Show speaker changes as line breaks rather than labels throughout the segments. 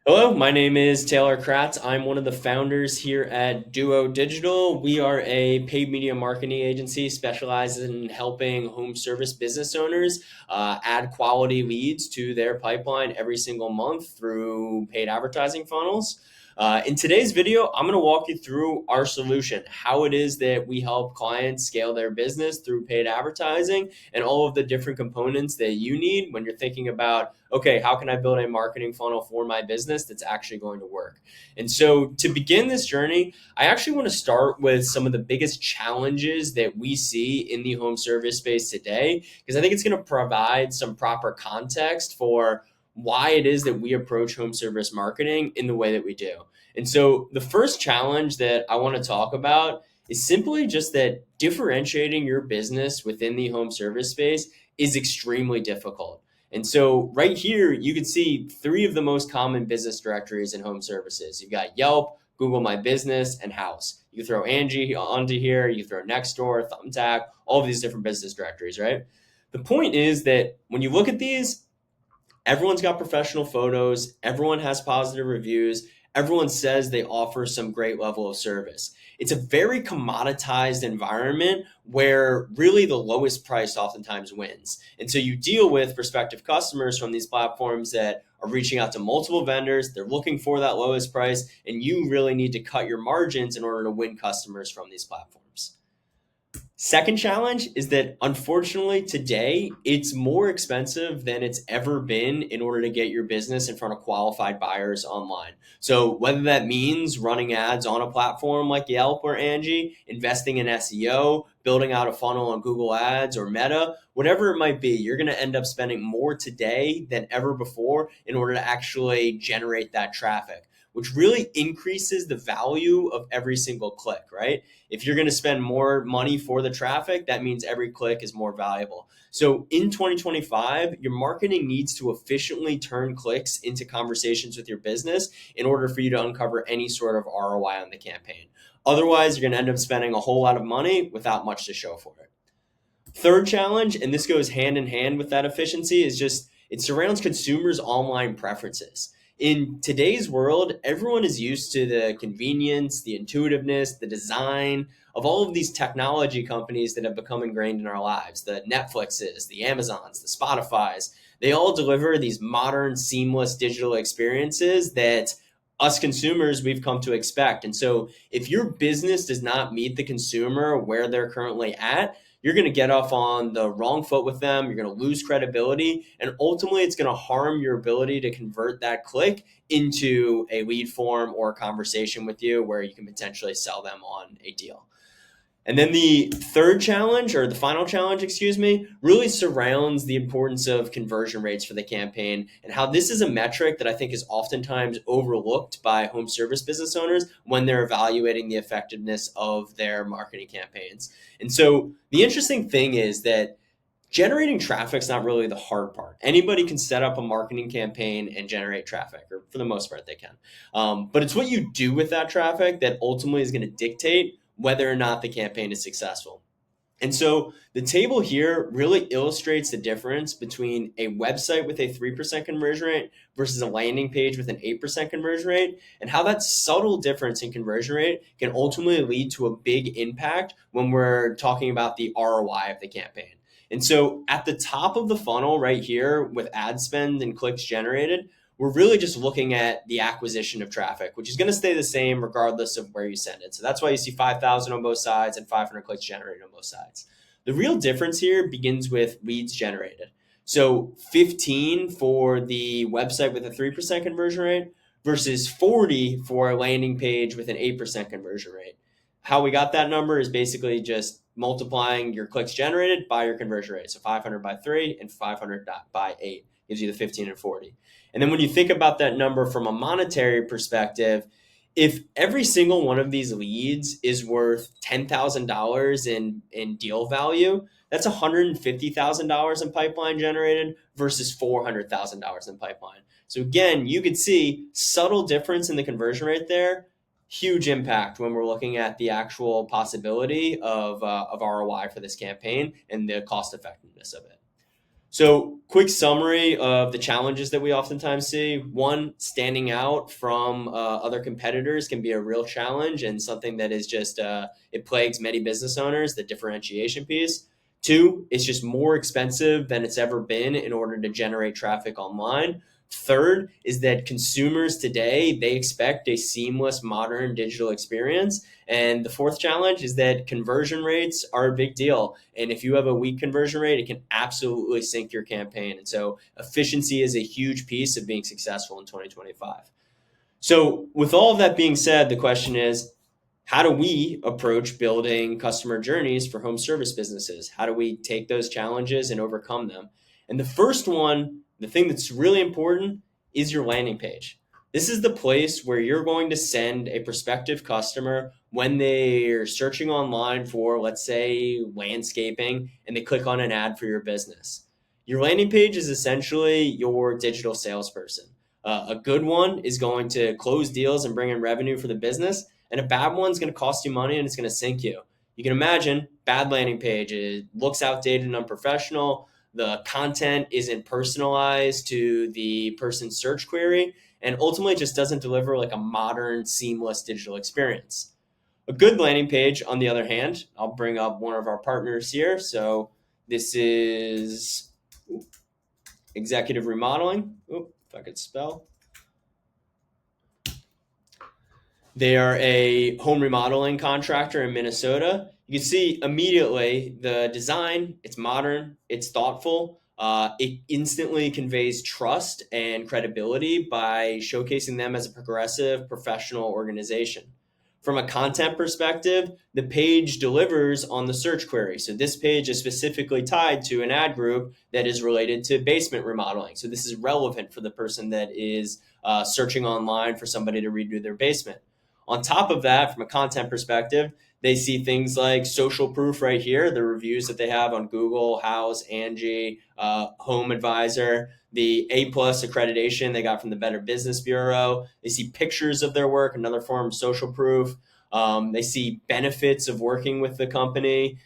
Hello, my name is Taylor Kratz. I'm one of the founders here at Duo Digital. We are a paid media marketing agency specialized in helping home service business owners add quality leads to their pipeline every single month through paid advertising funnels. In today's video, I'm going to walk you through our solution, how it is that we help clients scale their business through paid advertising, and all of the different components that you need when you're thinking about, okay, how can I build a marketing funnel for my business that's actually going to work? And so to begin this journey, I actually want to start with some of the biggest challenges that we see in the home service space today, because I think it's going to provide some proper context for why it is that we approach home service marketing in the way that we do. And so the first challenge that I want to talk about is simply just that differentiating your business within the home service space is extremely difficult. And so right here, you can see three of the most common business directories in home services. You've got Yelp, Google My Business, and House. You can throw Angie onto here, you can throw Nextdoor, Thumbtack, all of these different business directories, right? The point is that when you look at these, everyone's got professional photos, everyone has positive reviews, everyone says they offer some great level of service. It's a very commoditized environment where really the lowest price oftentimes wins. And so you deal with prospective customers from these platforms that are reaching out to multiple vendors, they're looking for that lowest price, and you really need to cut your margins in order to win customers from these platforms. Second challenge is that unfortunately today it's more expensive than it's ever been in order to get your business in front of qualified buyers online. So whether that means running ads on a platform like Yelp or Angie, investing in SEO, building out a funnel on Google Ads or Meta, whatever it might be, you're going to end up spending more today than ever before in order to actually generate that traffic, which really increases the value of every single click, right? If you're going to spend more money for the traffic, that means every click is more valuable. So in 2025, your marketing needs to efficiently turn clicks into conversations with your business in order for you to uncover any sort of ROI on the campaign. Otherwise, you're going to end up spending a whole lot of money without much to show for it. Third challenge, and this goes hand in hand with that efficiency, is just it surrounds consumers' online preferences. In today's world, everyone is used to the convenience, the intuitiveness, the design of all of these technology companies that have become ingrained in our lives. The Netflixes, the Amazons, the Spotifys, they all deliver these modern, seamless digital experiences that us consumers we've come to expect. And so if your business does not meet the consumer where they're currently at, you're going to get off on the wrong foot with them. You're going to lose credibility. And ultimately, it's going to harm your ability to convert that click into a lead form or a conversation with you where you can potentially sell them on a deal. And then the third challenge, or the final challenge, excuse me, really surrounds the importance of conversion rates for the campaign and how this is a metric that I think is oftentimes overlooked by home service business owners when they're evaluating the effectiveness of their marketing campaigns. And so the interesting thing is that generating traffic is not really the hard part. Anybody can set up a marketing campaign and generate traffic, or for the most part, they can. But it's what you do with that traffic that ultimately is going to dictate whether or not the campaign is successful. And so the table here really illustrates the difference between a website with a 3% conversion rate versus a landing page with an 8% conversion rate, and how that subtle difference in conversion rate can ultimately lead to a big impact when we're talking about the ROI of the campaign. And so at the top of the funnel right here with ad spend and clicks generated, we're really just looking at the acquisition of traffic, which is going to stay the same regardless of where you send it. So that's why you see 5,000 on both sides and 500 clicks generated on both sides. The real difference here begins with leads generated. So 15 for the website with a 3% conversion rate versus 40 for a landing page with an 8% conversion rate. How we got that number is basically just multiplying your clicks generated by your conversion rate. So 500 by 3 and 500 by 8 gives you the 15 and 40. And then when you think about that number from a monetary perspective, if every single one of these leads is worth $10,000 in deal value, that's $150,000 in pipeline generated versus $400,000 in pipeline. So again, you could see subtle difference in the conversion rate there, huge impact when we're looking at the actual possibility of ROI for this campaign and the cost effectiveness of it. So, quick summary of the challenges that we oftentimes see. One, standing out from other competitors can be a real challenge and something that is just, it plagues many business owners, the differentiation piece. Two, it's just more expensive than it's ever been in order to generate traffic online. Third is that consumers today, they expect a seamless, modern digital experience. And the fourth challenge is that conversion rates are a big deal. And if you have a weak conversion rate, it can absolutely sink your campaign. And so efficiency is a huge piece of being successful in 2025. So, with all of that being said, the question is, how do we approach building customer journeys for home service businesses? How do we take those challenges and overcome them? And the first one, the thing that's really important, is your landing page. This is the place where you're going to send a prospective customer when they're searching online for, let's say, landscaping, and they click on an ad for your business. Your landing page is essentially your digital salesperson. A good one is going to close deals and bring in revenue for the business, and a bad one's going to cost you money and it's going to sink you. You can imagine bad landing page, it looks outdated and unprofessional. The content isn't personalized to the person's search query, and ultimately just doesn't deliver like a modern, seamless digital experience. A good landing page, on the other hand, I'll bring up one of our partners here. So this is executive remodeling. If I could spell. They are a home remodeling contractor in Minnesota. You can see immediately the design, it's modern, it's thoughtful. It instantly conveys trust and credibility by showcasing them as a progressive professional organization. From a content perspective, the page delivers on the search query. So this page is specifically tied to an ad group that is related to basement remodeling. So this is relevant for the person that is searching online for somebody to redo their basement. On top of that, from a content perspective, they see things like social proof right here, the reviews that they have on Google, House, Angie, Home Advisor, the A plus accreditation they got from the Better Business Bureau. They see pictures of their work, another form of social proof. They see benefits of working with the company,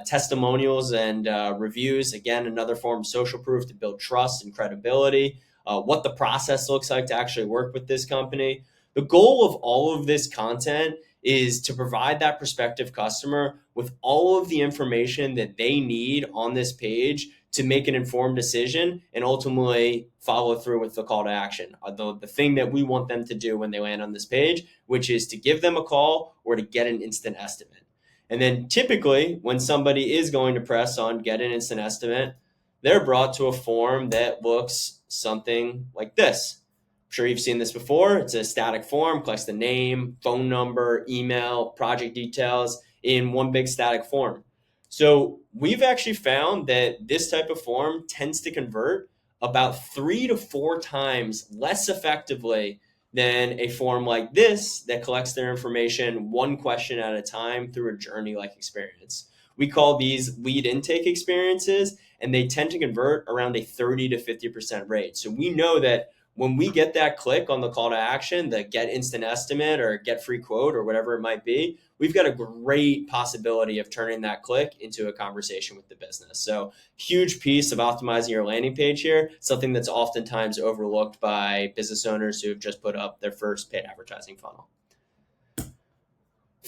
testimonials and reviews, again, another form of social proof to build trust and credibility. What the process looks like to actually work with this company. The goal of all of this content is to provide that prospective customer with all of the information that they need on this page to make an informed decision and ultimately follow through with the call to action. The thing that we want them to do when they land on this page, which is to give them a call or to get an instant estimate. And then typically, when somebody is going to press on get an instant estimate, they're brought to a form that looks something like this. I'm sure you've seen this before. It's a static form, collects the name, phone number, email, project details in one big static form. So we've actually found that this type of form tends to convert about 3 to 4 times less effectively than a form like this that collects their information one question at a time through a journey like experience. We call these lead intake experiences, and they tend to convert around a 30 to 50% rate. So we know that when we get that click on the call to action, the get instant estimate or get free quote or whatever it might be, we've got a great possibility of turning that click into a conversation with the business. So huge piece of optimizing your landing page here, something that's oftentimes overlooked by business owners who have just put up their first paid advertising funnel.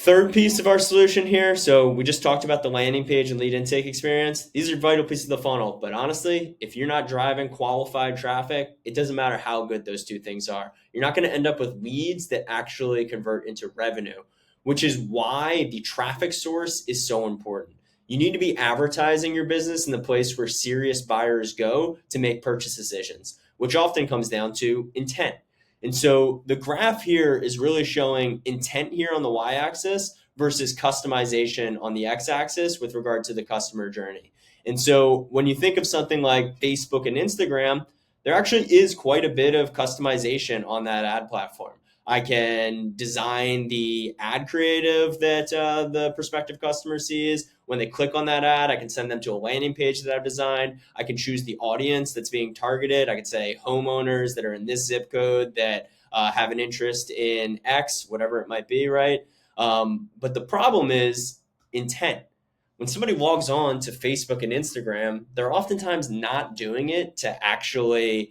Third piece of our solution here. So we just talked about the landing page and lead intake experience. These are vital pieces of the funnel. But honestly, if you're not driving qualified traffic, it doesn't matter how good those two things are. You're not going to end up with leads that actually convert into revenue, which is why the traffic source is so important. You need to be advertising your business in the place where serious buyers go to make purchase decisions, which often comes down to intent. And so the graph here is really showing intent here on the y-axis versus customization on the x-axis with regard to the customer journey. And so when you think of something like Facebook and Instagram, there actually is quite a bit of customization on that ad platform. I can design the ad creative that the prospective customer sees. When they click on that ad, I can send them to a landing page that I've designed. I can choose the audience that's being targeted. I could say homeowners that are in this zip code that have an interest in X, whatever it might be, right? But the problem is intent. when somebody logs on to Facebook and Instagram, they're oftentimes not doing it to actually,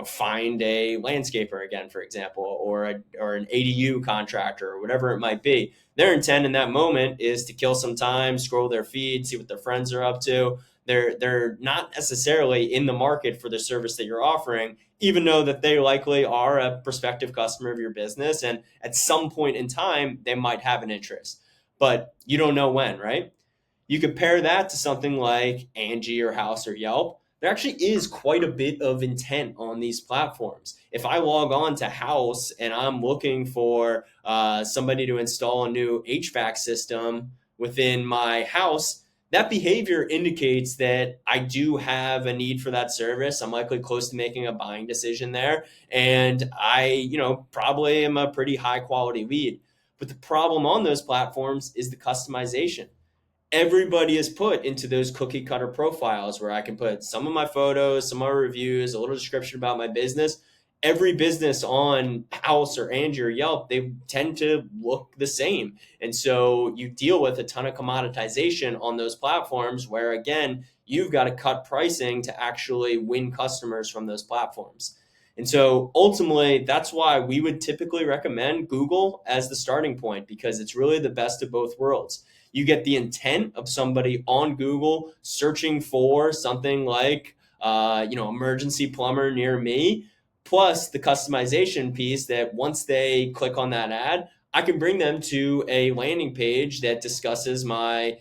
find a landscaper again, for example, or an ADU contractor or whatever it might be. Their intent in that moment is to kill some time, scroll their feed, see what their friends are up to. They're not necessarily in the market for the service that you're offering, even though that they likely are a prospective customer of your business, and at some point in time they might have an interest, but you don't know when, right? You compare that to something like Angie or House or Yelp. There actually is quite a bit of intent on these platforms. If I log on to House and I'm looking for somebody to install a new HVAC system within my house, that behavior indicates that I do have a need for that service. I'm likely close to making a buying decision there. And I, probably am a pretty high quality lead. But the problem on those platforms is the customization. Everybody is put into those cookie cutter profiles where I can put some of my photos, some of my reviews, a little description about my business. Every business on House or Angie or Yelp, they tend to look the same. And so you deal with a ton of commoditization on those platforms where, again, you've got to cut pricing to actually win customers from those platforms. And so ultimately, that's why we would typically recommend Google as the starting point, because it's really the best of both worlds. You get the intent of somebody on Google searching for something like, emergency plumber near me, plus the customization piece that once they click on that ad, I can bring them to a landing page that discusses my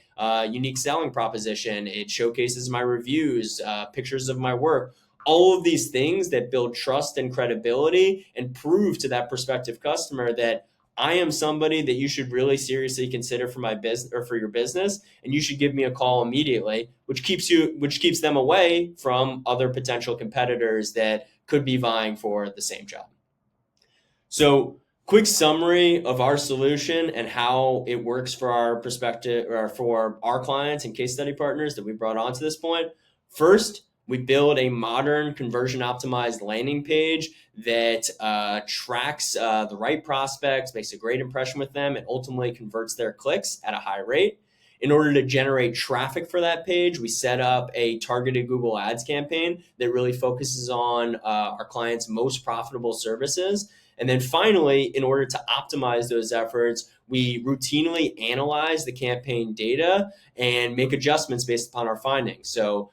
unique selling proposition. It showcases my reviews, pictures of my work, all of these things that build trust and credibility and prove to that prospective customer that I am somebody that you should really seriously consider for my business or for your business, and you should give me a call immediately, which keeps them away from other potential competitors that could be vying for the same job. So, quick summary of our solution and how it works for our perspective or for our clients and case study partners that we brought on to this point. First, we build a modern conversion optimized landing page that tracks the right prospects, makes a great impression with them, and ultimately converts their clicks at a high rate. In order to generate traffic for that page, we set up a targeted Google Ads campaign that really focuses on our clients' most profitable services. And then finally, in order to optimize those efforts, we routinely analyze the campaign data and make adjustments based upon our findings. So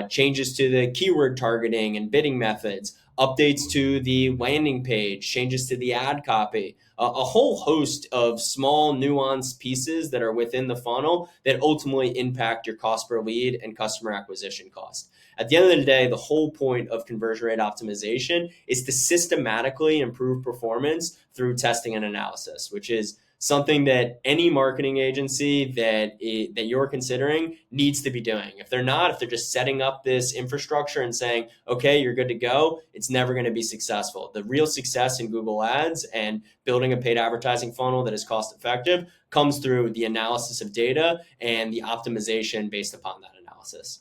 changes to the keyword targeting and bidding methods, updates to the landing page, changes to the ad copy, a whole host of small nuanced pieces that are within the funnel that ultimately impact your cost per lead and customer acquisition cost. At the end of the day, the whole point of conversion rate optimization is to systematically improve performance through testing and analysis, which is something that any marketing agency that you're considering needs to be doing. If they're not, if they're just setting up this infrastructure and saying, okay, you're good to go, it's never going to be successful. The real success in Google Ads and building a paid advertising funnel that is cost effective comes through the analysis of data and the optimization based upon that analysis.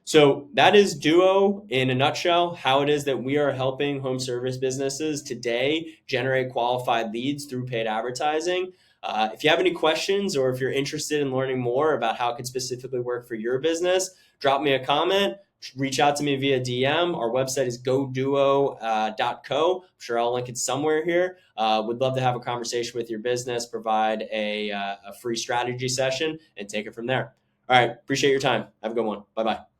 So that is Duo in a nutshell, how it is that we are helping home service businesses today generate qualified leads through paid advertising. If you have any questions or if you're interested in learning more about how it could specifically work for your business, drop me a comment, reach out to me via DM. Our website is goduo.co. I'm sure I'll link it somewhere here. Would love to have a conversation with your business, provide a free strategy session, and take it from there. All right, appreciate your time. Have a good one. Bye-bye.